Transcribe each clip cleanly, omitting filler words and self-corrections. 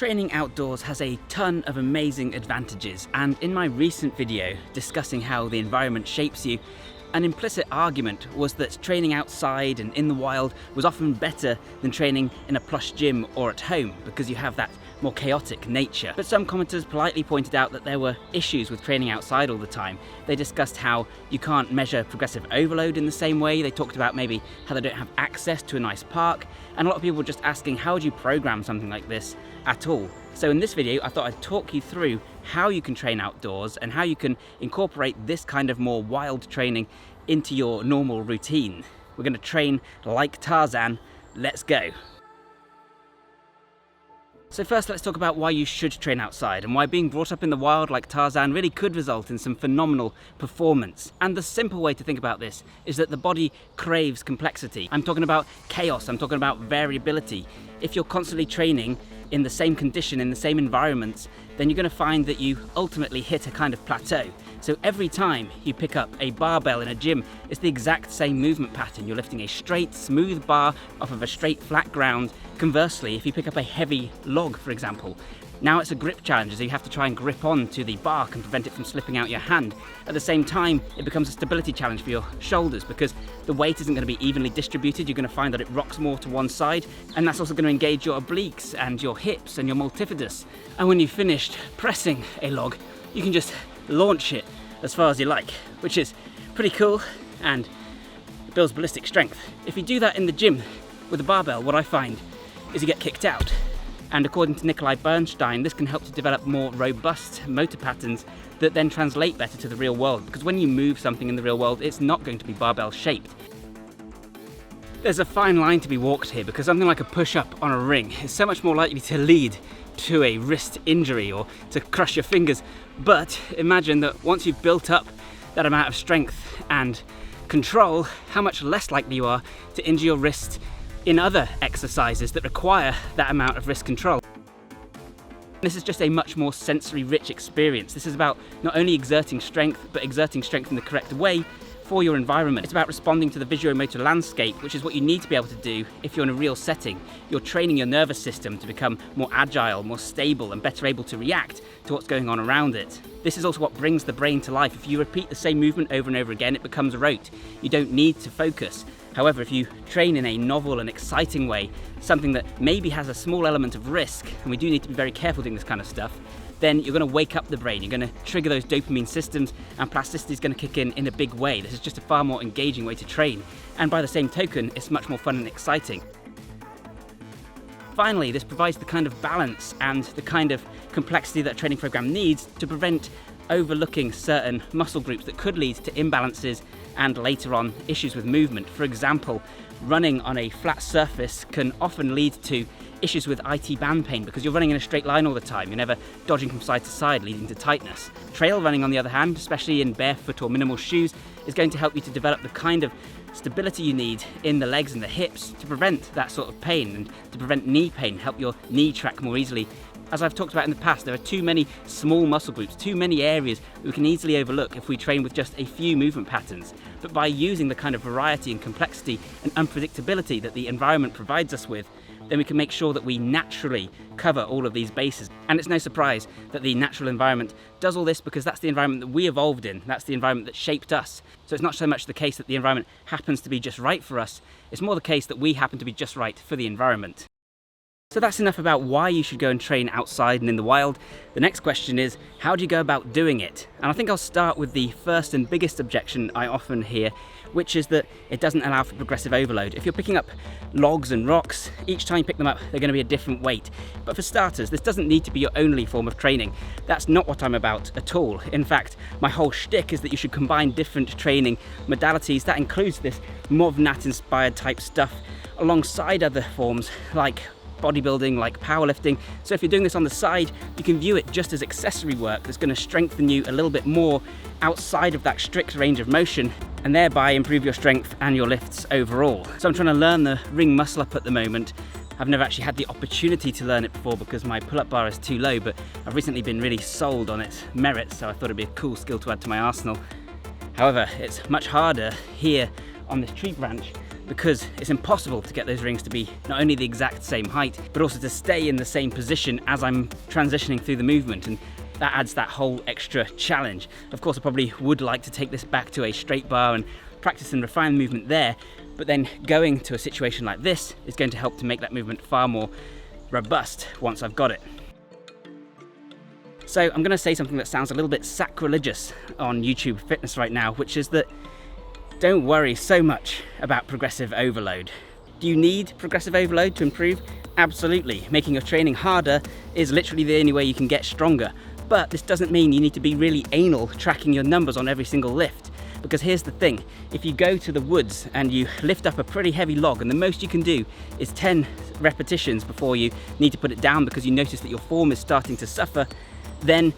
Training outdoors has a ton of amazing advantages, and in my recent video discussing how the environment shapes you, an implicit argument was that training outside and in the wild was often better than training in a plush gym or at home because you have that more chaotic nature. But some commenters politely pointed out that there were issues with training outside all the time. They discussed how you can't measure progressive overload in the same way. They talked about maybe how they don't have access to a nice park, and a lot of people were just asking, how would you program something like this at all? So in this video I thought I'd talk you through how you can train outdoors and how you can incorporate this kind of more wild training into your normal routine. We're going to train like Tarzan. Let's go. So first, let's talk about why you should train outside and why being brought up in the wild like Tarzan really could result in some phenomenal performance. And the simple way to think about this is that the body craves complexity. I'm talking about chaos, I'm talking about variability. If you're constantly training in the same condition, in the same environments, then you're going to find that you ultimately hit a kind of plateau. So every time you pick up a barbell in a gym, it's the exact same movement pattern. You're lifting a straight, smooth bar off of a straight, flat ground. Conversely, if you pick up a heavy log, for example, now it's a grip challenge, so you have to try and grip on to the bark and prevent it from slipping out your hand. At the same time, it becomes a stability challenge for your shoulders because the weight isn't going to be evenly distributed. You're going to find that it rocks more to one side, and that's also going to engage your obliques and your hips and your multifidus. And when you've finished pressing a log, you can just launch it as far as you like, which is pretty cool and builds ballistic strength. If you do that in the gym with a barbell, what I find is you get kicked out. And according to Nikolai Bernstein, this can help to develop more robust motor patterns that then translate better to the real world, because when you move something in the real world, it's not going to be barbell shaped. There's a fine line to be walked here, because something like a push-up on a ring is so much more likely to lead to a wrist injury or to crush your fingers. But imagine that once you've built up that amount of strength and control, how much less likely you are to injure your wrist in other exercises that require that amount of wrist control. This is just a much more sensory rich experience. This is about not only exerting strength, but exerting strength in the correct way for your environment. It's about responding to the visuomotor landscape, which is what you need to be able to do if you're in a real setting. You're training your nervous system to become more agile, more stable, and better able to react to what's going on around it. This is also what brings the brain to life. If you repeat the same movement over and over again, it becomes rote. You don't need to focus. However, if you train in a novel and exciting way, something that maybe has a small element of risk, and we do need to be very careful doing this kind of stuff, then you're going to wake up the brain, you're going to trigger those dopamine systems, and plasticity is going to kick in a big way. This is just a far more engaging way to train, and by the same token, it's much more fun and exciting. Finally, this provides the kind of balance and the kind of complexity that a training program needs to prevent overlooking certain muscle groups that could lead to imbalances and later on issues with movement. For example, running on a flat surface can often lead to issues with IT band pain because you're running in a straight line all the time. You're never dodging from side to side, leading to tightness. Trail running, on the other hand, especially in barefoot or minimal shoes, is going to help you to develop the kind of stability you need in the legs and the hips to prevent that sort of pain and to prevent knee pain, help your knee track more easily. As I've talked about in the past, there are too many small muscle groups, too many areas that we can easily overlook if we train with just a few movement patterns. But by using the kind of variety and complexity and unpredictability that the environment provides us with, then we can make sure that we naturally cover all of these bases. And it's no surprise that the natural environment does all this because that's the environment that we evolved in, that's the environment that shaped us. So it's not so much the case that the environment happens to be just right for us, it's more the case that we happen to be just right for the environment. So that's enough about why you should go and train outside and in the wild. The next question is, how do you go about doing it? And I think I'll start with the first and biggest objection I often hear, which is that it doesn't allow for progressive overload. If you're picking up logs and rocks, each time you pick them up, they're going to be a different weight. But for starters, this doesn't need to be your only form of training. That's not what I'm about at all. In fact, my whole shtick is that you should combine different training modalities. That includes this MovNat-inspired type stuff alongside other forms like bodybuilding, like powerlifting. So if you're doing this on the side, you can view it just as accessory work that's going to strengthen you a little bit more outside of that strict range of motion and thereby improve your strength and your lifts overall. So I'm trying to learn the ring muscle up at the moment. I've never actually had the opportunity to learn it before because my pull-up bar is too low, but I've recently been really sold on its merits, so I thought it'd be a cool skill to add to my arsenal. However, it's much harder here on this tree branch because it's impossible to get those rings to be not only the exact same height, but also to stay in the same position as I'm transitioning through the movement, and that adds that whole extra challenge. Of course, I probably would like to take this back to a straight bar and practice and refine the movement there, but then going to a situation like this is going to help to make that movement far more robust once I've got it. So I'm going to say something that sounds a little bit sacrilegious on YouTube Fitness right now, which is that don't worry so much about progressive overload. Do you need progressive overload to improve? Absolutely. Making your training harder is literally the only way you can get stronger. But this doesn't mean you need to be really anal tracking your numbers on every single lift. Because here's the thing, if you go to the woods and you lift up a pretty heavy log, and the most you can do is 10 repetitions before you need to put it down because you notice that your form is starting to suffer, then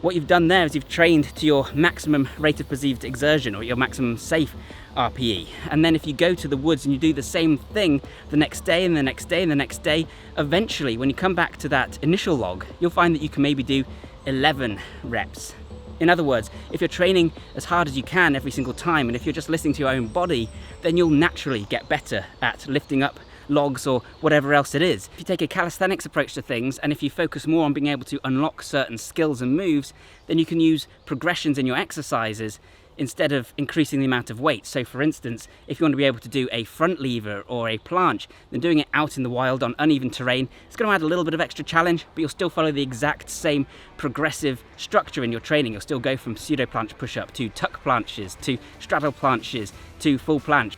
what you've done there is you've trained to your maximum rate of perceived exertion, or your maximum safe RPE. And then if you go to the woods and you do the same thing the next day and the next day and the next day, eventually when you come back to that initial log, you'll find that you can maybe do 11 reps. In other words, if you're training as hard as you can every single time, and if you're just listening to your own body, then you'll naturally get better at lifting up logs or whatever else it is. If you take a calisthenics approach to things, and if you focus more on being able to unlock certain skills and moves, then you can use progressions in your exercises instead of increasing the amount of weight. So for instance, if you want to be able to do a front lever or a planche, then doing it out in the wild on uneven terrain, it's going to add a little bit of extra challenge, but you'll still follow the exact same progressive structure in your training. You'll still go from pseudo planche push-up to tuck planches to straddle planches to full planche.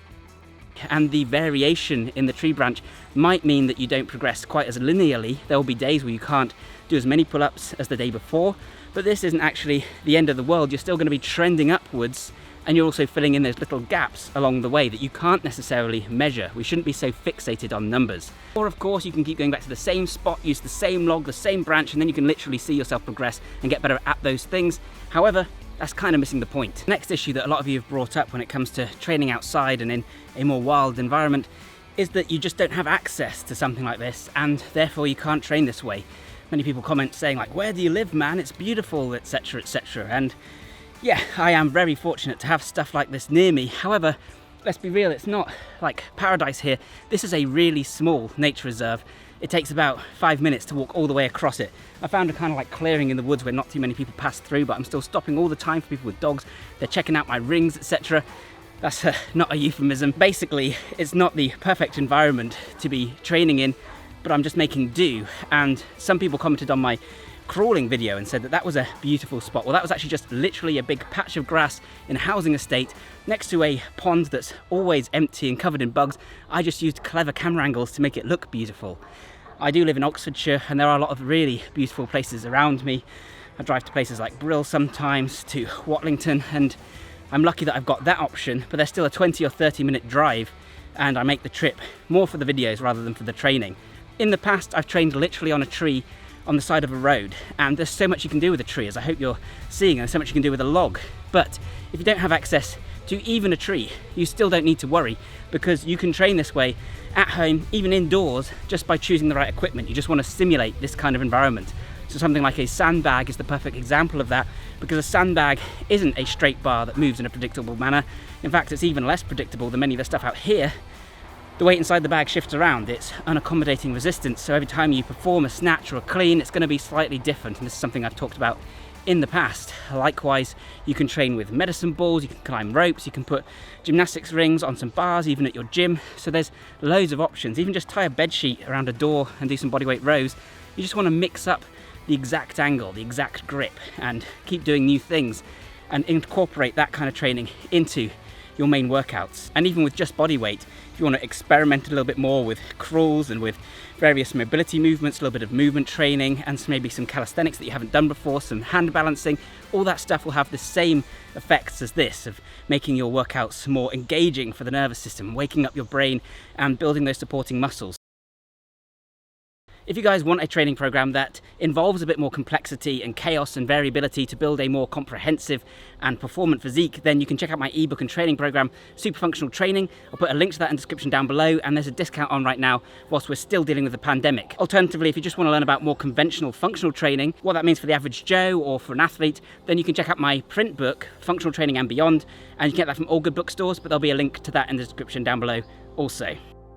And the variation in the tree branch might mean that you don't progress quite as linearly. There will be days where you can't do as many pull-ups as the day before, but this isn't actually the end of the world. You're still going to be trending upwards, and you're also filling in those little gaps along the way that you can't necessarily measure. We shouldn't be so fixated on numbers. Or of course, you can keep going back to the same spot, use the same log, the same branch, and then you can literally see yourself progress and get better at those things. However, that's kind of missing the point. Next issue that a lot of you have brought up when it comes to training outside and in a more wild environment is that you just don't have access to something like this, and therefore you can't train this way. Many people comment saying like, where do you live, man? It's beautiful, etc, etc. And yeah, I am very fortunate to have stuff like this near me. However, let's be real, it's not like paradise here. This is a really small nature reserve. It takes about 5 minutes to walk all the way across it. I found a kind of like clearing in the woods where not too many people pass through, but I'm still stopping all the time for people with dogs. They're checking out my rings, etc. That's not a euphemism. Basically, it's not the perfect environment to be training in, but I'm just making do. And some people commented on my crawling video and said that that was a beautiful spot. Well, that was actually just literally a big patch of grass in a housing estate next to a pond that's always empty and covered in bugs. I just used clever camera angles to make it look beautiful. I do live in Oxfordshire, and there are a lot of really beautiful places around me. I drive to places like Brill sometimes, to Watlington, and I'm lucky that I've got that option, but there's still a 20 or 30 minute drive, and I make the trip more for the videos rather than for the training. In the past, I've trained literally on a tree on the side of a road, and there's so much you can do with a tree, as I hope you're seeing, and there's so much you can do with a log. But if you don't have access to even a tree, you still don't need to worry, because you can train this way at home, even indoors, just by choosing the right equipment. You just want to simulate this kind of environment. So something like a sandbag is the perfect example of that, because a sandbag isn't a straight bar that moves in a predictable manner. In fact, it's even less predictable than many of the stuff out here. The weight inside the bag shifts around. It's unaccommodating resistance, so every time you perform a snatch or a clean, it's going to be slightly different, and this is something I've talked about in the past. Likewise, you can train with medicine balls, you can climb ropes, you can put gymnastics rings on some bars even at your gym, so there's loads of options. Even just tie a bed sheet around a door and do some bodyweight rows. You just want to mix up the exact angle, the exact grip, and keep doing new things and incorporate that kind of training into your main workouts. And even with just body weight, if you want to experiment a little bit more with crawls and with various mobility movements, a little bit of movement training, and maybe some calisthenics that you haven't done before, some hand balancing, all that stuff will have the same effects as this, of making your workouts more engaging for the nervous system, waking up your brain and building those supporting muscles. If you guys want a training program that involves a bit more complexity and chaos and variability to build a more comprehensive and performant physique, then you can check out my ebook and training program, Super Functional Training. I'll put a link to that in the description down below, and there's a discount on right now whilst we're still dealing with the pandemic. Alternatively, if you just want to learn about more conventional functional training, what that means for the average Joe or for an athlete, then you can check out my print book, Functional Training and Beyond, and you can get that from all good bookstores, but there'll be a link to that in the description down below also.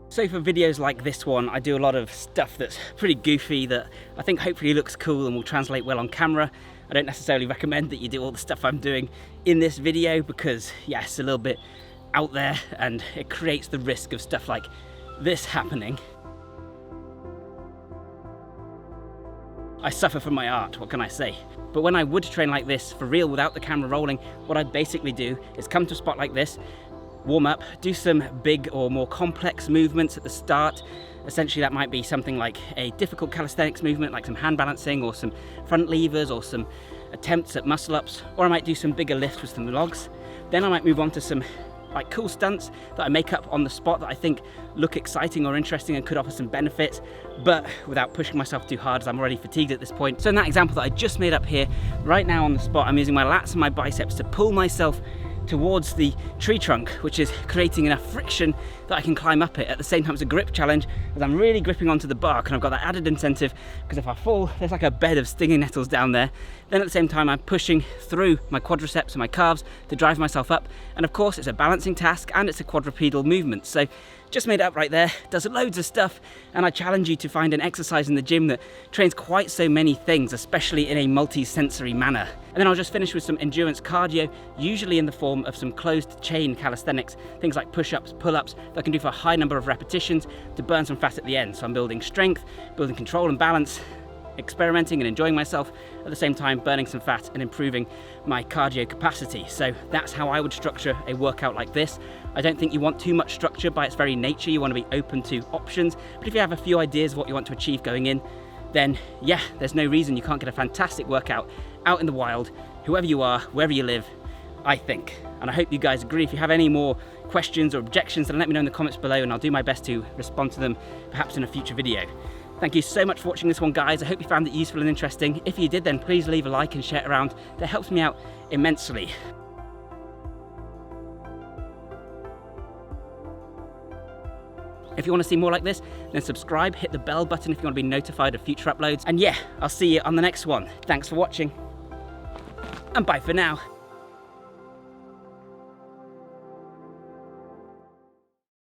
So for videos like this one, I do a lot of stuff that's pretty goofy that I think hopefully looks cool and will translate well on camera. I don't necessarily recommend that you do all the stuff I'm doing in this video because, yeah, it's a little bit out there and it creates the risk of stuff like this happening. I suffer from my art, what can I say? But when I would train like this for real without the camera rolling, what I'd basically do is come to a spot like this, warm up, do some big or more complex movements at the start. Essentially that might be something like a difficult calisthenics movement, like some hand balancing or some front levers or some attempts at muscle ups, or I might do some bigger lifts with some logs. Then I might move on to some like cool stunts that I make up on the spot that I think look exciting or interesting and could offer some benefits, but without pushing myself too hard as I'm already fatigued at this point. So in that example that I just made up here, right now on the spot, I'm using my lats and my biceps to pull myself towards the tree trunk, which is creating enough friction that I can climb up it. At the same time, it's a grip challenge as I'm really gripping onto the bark, and I've got that added incentive because if I fall, there's like a bed of stinging nettles down there. Then at the same time, I'm pushing through my quadriceps and my calves to drive myself up. And of course, it's a balancing task and it's a quadrupedal movement. So just made it up right there, does loads of stuff, and I challenge you to find an exercise in the gym that trains quite so many things, especially in a multi-sensory manner. And then I'll just finish with some endurance cardio, usually in the form of some closed chain calisthenics, things like push-ups, pull-ups, that I can do for a high number of repetitions to burn some fat at the end. So I'm building strength, building control and balance, experimenting and enjoying myself, at the same time burning some fat and improving my cardio capacity. So that's how I would structure a workout like this. I don't think you want too much structure by its very nature. You want to be open to options, but if you have a few ideas of what you want to achieve going in, then yeah, there's no reason you can't get a fantastic workout out in the wild, whoever you are, wherever you live, I think. And I hope you guys agree. If you have any more questions or objections, then let me know in the comments below and I'll do my best to respond to them perhaps in a future video. Thank you so much for watching this one, guys. I hope you found it useful and interesting. If you did, then please leave a like and share it around. That helps me out immensely. If you want to see more like this, then subscribe, hit the bell button if you want to be notified of future uploads. And yeah, I'll see you on the next one. Thanks for watching, and bye for now.